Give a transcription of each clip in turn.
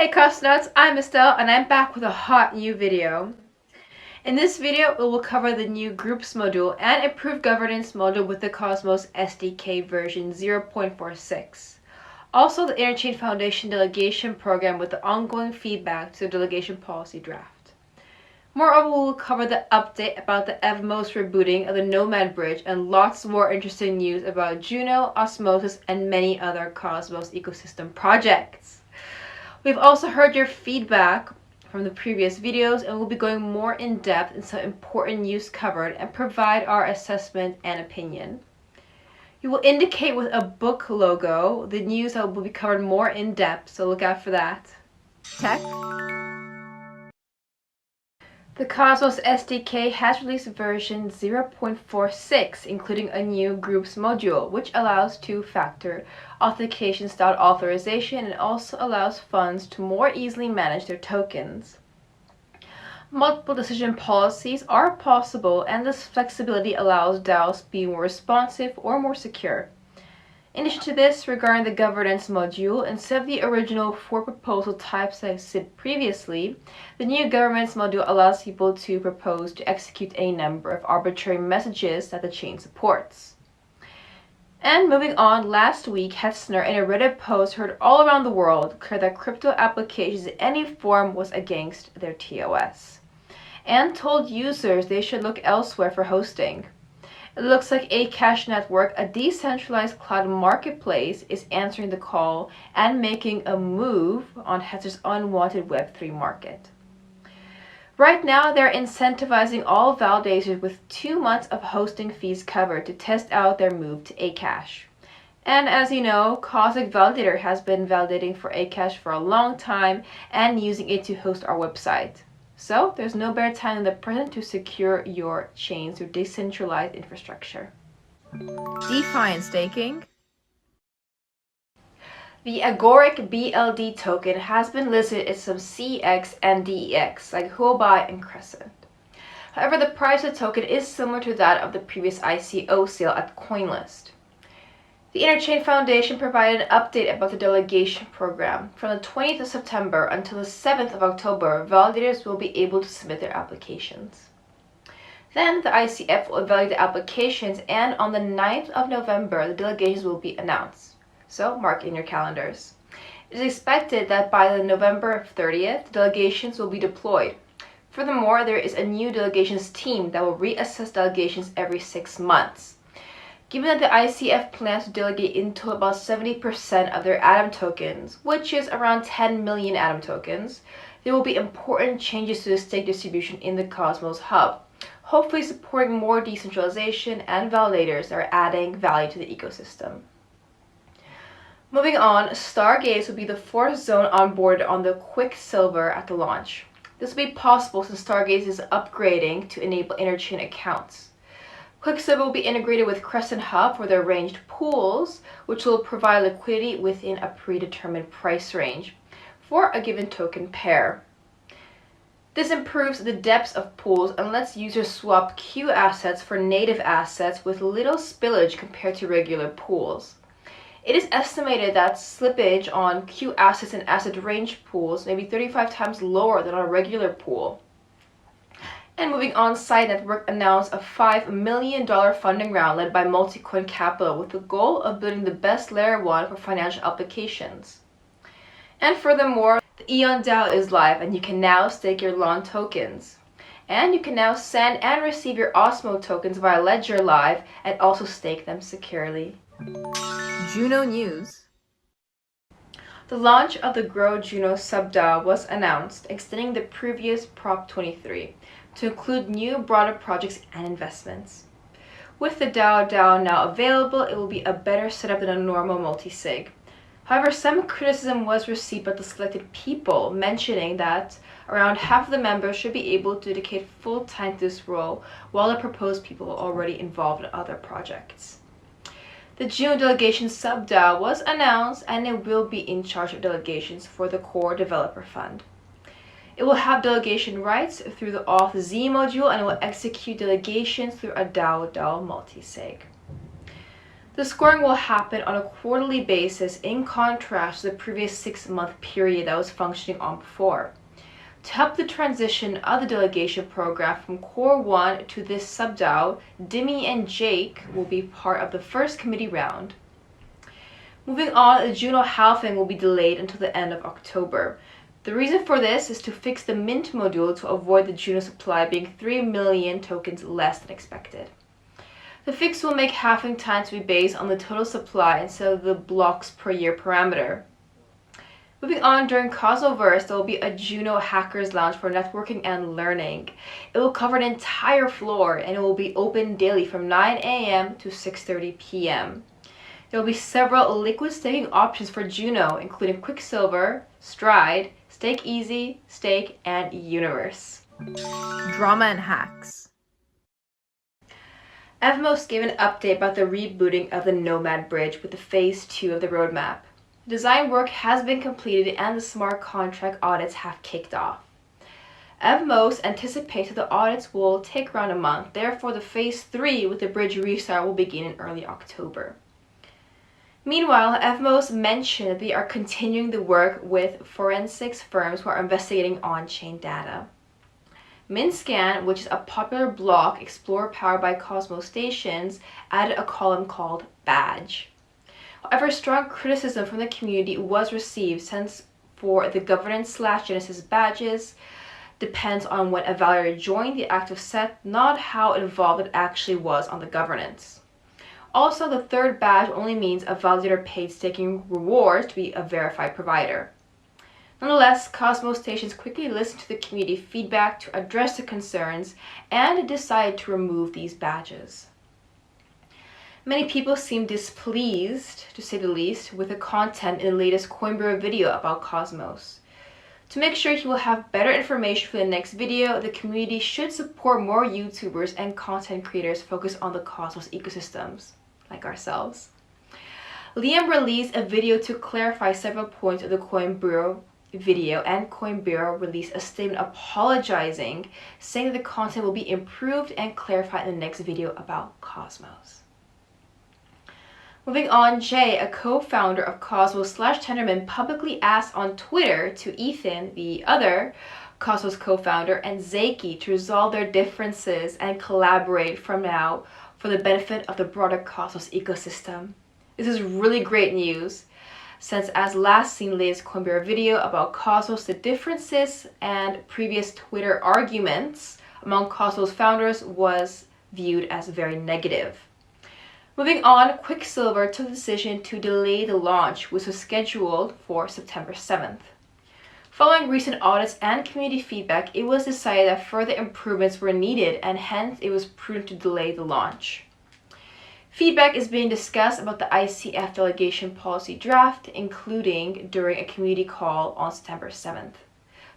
Hey Cosmonauts, I'm Estelle and I'm back with a hot new video. In this video, we will cover the new Groups module and improved governance module with the Cosmos SDK version 0.46. Also, the Interchain Foundation delegation program with the ongoing feedback to the delegation policy draft. Moreover, we will cover the update about the Evmos rebooting of the Nomad bridge and lots more interesting news about Juno, Osmosis, and many other Cosmos ecosystem projects. We've also heard your feedback from the previous videos and we'll be going more in depth in some important news covered and provide our assessment and opinion. You will indicate with a book logo the news that will be covered more in depth, so look out for that. Tech. The Cosmos SDK has released version 0.46, including a new Groups module, which allows two-factor authentication-style authorization and also allows funds to more easily manage their tokens. Multiple decision policies are possible, and this flexibility allows DAOs to be more responsive or more secure. In addition to this, regarding the governance module, instead of the original 4 proposal types I said previously, the new governance module allows people to propose to execute a number of arbitrary messages that the chain supports. And moving on, last week, Hetzner in a Reddit post heard all around the world declare that crypto applications in any form was against their TOS, and told users they should look elsewhere for hosting. It looks like Akash Network, a decentralized cloud marketplace, is answering the call and making a move on Hetzner's unwanted Web3 market. Right now, they're incentivizing all validators with 2 months of hosting fees covered to test out their move to Akash. And as you know, Cosmic Validator has been validating for Akash for a long time and using it to host our website. So there's no better time than the present to secure your chain through decentralized infrastructure. DeFi and staking. The Agoric BLD token has been listed in some CX and DEX like Huobi and Crescent. However, the price of the token is similar to that of the previous ICO sale at CoinList. The Interchain Foundation provided an update about the delegation program. From the 20th of September until the 7th of October, validators will be able to submit their applications. Then the ICF will evaluate the applications, and on the 9th of November, the delegations will be announced. So mark in your calendars. It is expected that by the November 30th, the delegations will be deployed. Furthermore, there is a new delegations team that will reassess delegations every 6 months. Given that the ICF plans to delegate into about 70% of their Atom tokens, which is around 10 million Atom tokens, there will be important changes to the stake distribution in the Cosmos Hub, hopefully supporting more decentralization and validators that are adding value to the ecosystem. Moving on, Stargaze will be the 4th zone onboarded on the Quicksilver at the launch. This will be possible since Stargaze is upgrading to enable interchain accounts. Quicksilver will be integrated with Crescent Hub for their arranged pools, which will provide liquidity within a predetermined price range for a given token pair. This improves the depth of pools and lets users swap Q assets for native assets with little spillage compared to regular pools. It is estimated that slippage on Q assets and asset range pools may be 35 times lower than on a regular pool. And moving on, Side Network announced a $5 million funding round led by Multicoin Capital with the goal of building the best layer 1 for financial applications. And furthermore, the Eon DAO is live and you can now stake your LON tokens. And you can now send and receive your Osmo tokens via Ledger Live and also stake them securely. Juno news. The launch of the Grow Juno sub-DAO was announced, extending the previous Prop 23 to include new broader projects and investments. With the DAO now available, it will be a better setup than a normal multi-sig. However, some criticism was received by the selected people, mentioning that around half of the members should be able to dedicate full time to this role, while the proposed people are already involved in other projects. The June delegation sub-DAO was announced and it will be in charge of delegations for the core developer fund. It will have delegation rights through the Auth-Z module and it will execute delegations through a DAO multisig. The scoring will happen on a quarterly basis in contrast to the previous 6-month period that was functioning on before. To help the transition of the delegation program from Core 1 to this subDAO, Dimmy and Jake will be part of the first committee round. Moving on, the Juno halving will be delayed until the end of October. The reason for this is to fix the mint module to avoid the Juno supply being 3 million tokens less than expected. The fix will make halving time to be based on the total supply instead of the blocks per year parameter. Moving on, during Cosmoverse, there will be a Juno Hackers Lounge for networking and learning. It will cover an entire floor and it will be open daily from 9 a.m. to 6:30 p.m. There will be several liquid staking options for Juno, including Quicksilver, Stride, Stake Easy, Stake, and Universe. Drama and hacks. Evmos gave an update about the rebooting of the Nomad bridge with the phase 2 of the roadmap. Design work has been completed and the smart contract audits have kicked off. Evmos anticipates that the audits will take around a month, therefore the phase 3 with the bridge restart will begin in early October. Meanwhile, Evmos mentioned that they are continuing the work with forensics firms who are investigating on-chain data. MinScan, which is a popular block explorer powered by Cosmos stations, added a column called Badge. However, strong criticism from the community was received since for the governance/genesis badges depends on when a validator joined the active set, not how involved it actually was on the governance. Also, the third badge only means a validator paid staking rewards to be a verified provider. Nonetheless, Cosmos stations quickly listened to the community feedback to address the concerns and decided to remove these badges. Many people seem displeased, to say the least, with the content in the latest Coinbureau video about Cosmos. To make sure he will have better information for the next video, the community should support more YouTubers and content creators focused on the Cosmos ecosystems, like ourselves. Liam released a video to clarify several points of the Coinbureau video, and Coinbureau released a statement apologizing, saying that the content will be improved and clarified in the next video about Cosmos. Moving on, Jay, a co-founder of Cosmos/Tendermint, publicly asked on Twitter to Ethan, the other Cosmos co-founder, and Zaki to resolve their differences and collaborate from now for the benefit of the broader Cosmos ecosystem. This is really great news, since as last seen in the latest Coinbureau video about Cosmos, the differences and previous Twitter arguments among Cosmos founders was viewed as very negative. Moving on, Quicksilver took the decision to delay the launch, which was scheduled for September 7th. Following recent audits and community feedback, it was decided that further improvements were needed and hence it was prudent to delay the launch. Feedback is being discussed about the ICF delegation policy draft, including during a community call on September 7th.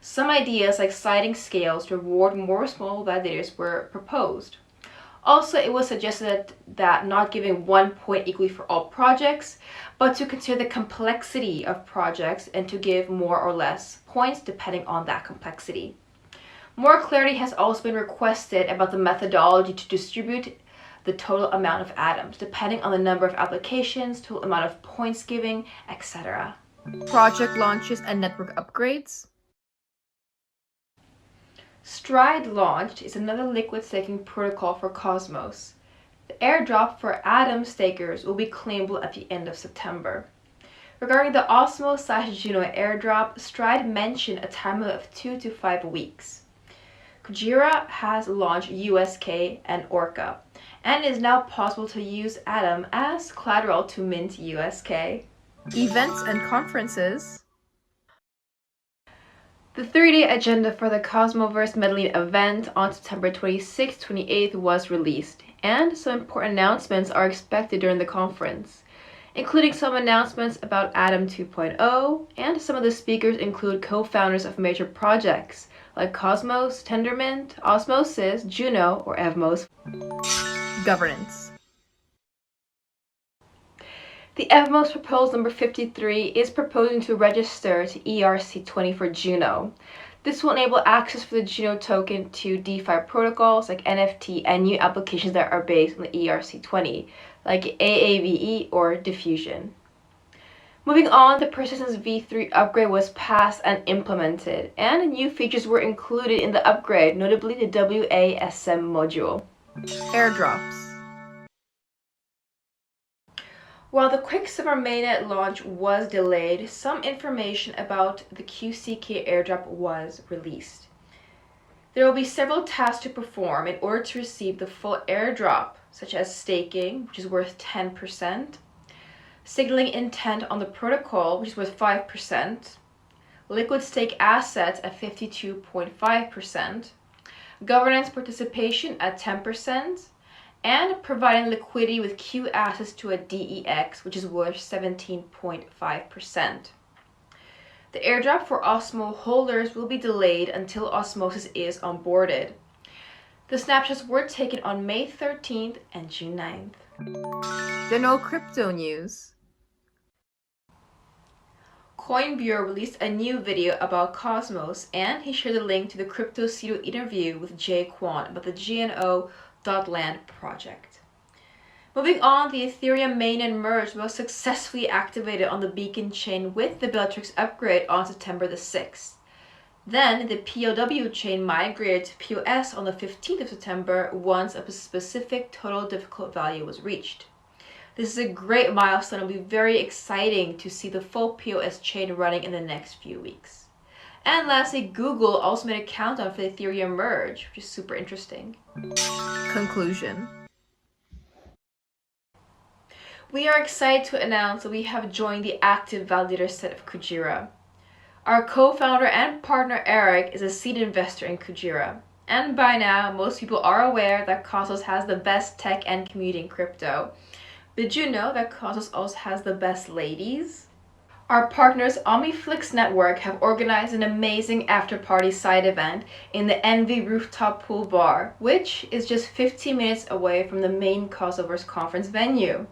Some ideas like sliding scales to reward more small validators were proposed. Also, it was suggested that not giving 1 point equally for all projects, but to consider the complexity of projects and to give more or less points depending on that complexity. More clarity has also been requested about the methodology to distribute the total amount of atoms, depending on the number of applications, total amount of points giving, etc. Project launches and network upgrades. Stride launched is another liquid staking protocol for Cosmos. The airdrop for Atom stakers will be claimable at the end of September. Regarding the Osmo/Juno airdrop, Stride mentioned a timeline of 2 to 5 weeks. Kujira has launched USK and Orca, and it is now possible to use Atom as collateral to mint USK. Events and conferences. The 3-day agenda for the Cosmoverse Medellin event on September 26-28 was released, and some important announcements are expected during the conference, including some announcements about Atom 2.0, and some of the speakers include co-founders of major projects like Cosmos, Tendermint, Osmosis, Juno, or Evmos. Governance. The Evmos proposal number 53 is proposing to register to ERC20 for Juno. This will enable access for the Juno token to DeFi protocols like NFT and new applications that are based on the ERC20, like AAVE or Diffusion. Moving on, the Persistence v3 upgrade was passed and implemented, and new features were included in the upgrade, notably the WASM module. Airdrops. While the Quick Summer mainnet launch was delayed, some information about the QCK airdrop was released. There will be several tasks to perform in order to receive the full airdrop, such as staking, which is worth 10%, signaling intent on the protocol, which is worth 5%, liquid stake assets at 52.5%, governance participation at 10%, and providing liquidity with Q access to a DEX, which is worth 17.5%. The airdrop for Osmo holders will be delayed until Osmosis is onboarded. The snapshots were taken on May 13th and June 9th. General crypto news. Coin Bureau released a new video about Cosmos, and he shared a link to the Crypto Cedo interview with Jay Kwan about the GNO.land project. Moving on, the Ethereum mainnet merge was successfully activated on the Beacon chain with the Bellatrix upgrade on September the 6th. Then the POW chain migrated to POS on the 15th of September once a specific total difficult value was reached. This is a great milestone and will be very exciting to see the full POS chain running in the next few weeks. And lastly, Google also made a countdown for the Ethereum merge, which is super interesting. Conclusion. We are excited to announce that we have joined the active validator set of Kujira. Our co-founder and partner Eric is a seed investor in Kujira. And by now, most people are aware that Cosmos has the best tech and community in crypto. Did you know that Cosmos also has the best ladies? Our partners OmniFlix Network have organized an amazing after-party side event in the Envy Rooftop Pool Bar, which is just 15 minutes away from the main Cosmoverse conference venue.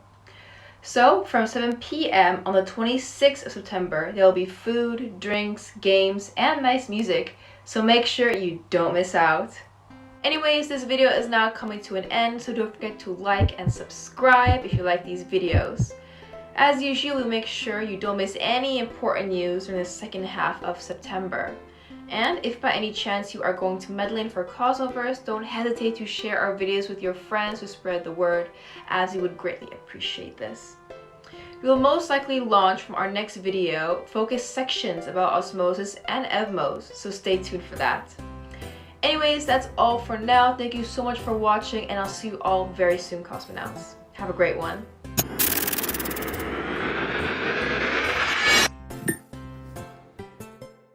So, from 7 p.m. on the 26th of September, there will be food, drinks, games, and nice music, so make sure you don't miss out. Anyways, this video is now coming to an end, so don't forget to like and subscribe if you like these videos. As usual, we make sure you don't miss any important news during the second half of September. And if by any chance you are going to Medellin for Cosmoverse, don't hesitate to share our videos with your friends to spread the word, as we would greatly appreciate this. We will most likely launch from our next video focused sections about Osmosis and Evmos, so stay tuned for that. Anyways, that's all for now. Thank you so much for watching, and I'll see you all very soon, Cosmonauts. Have a great one.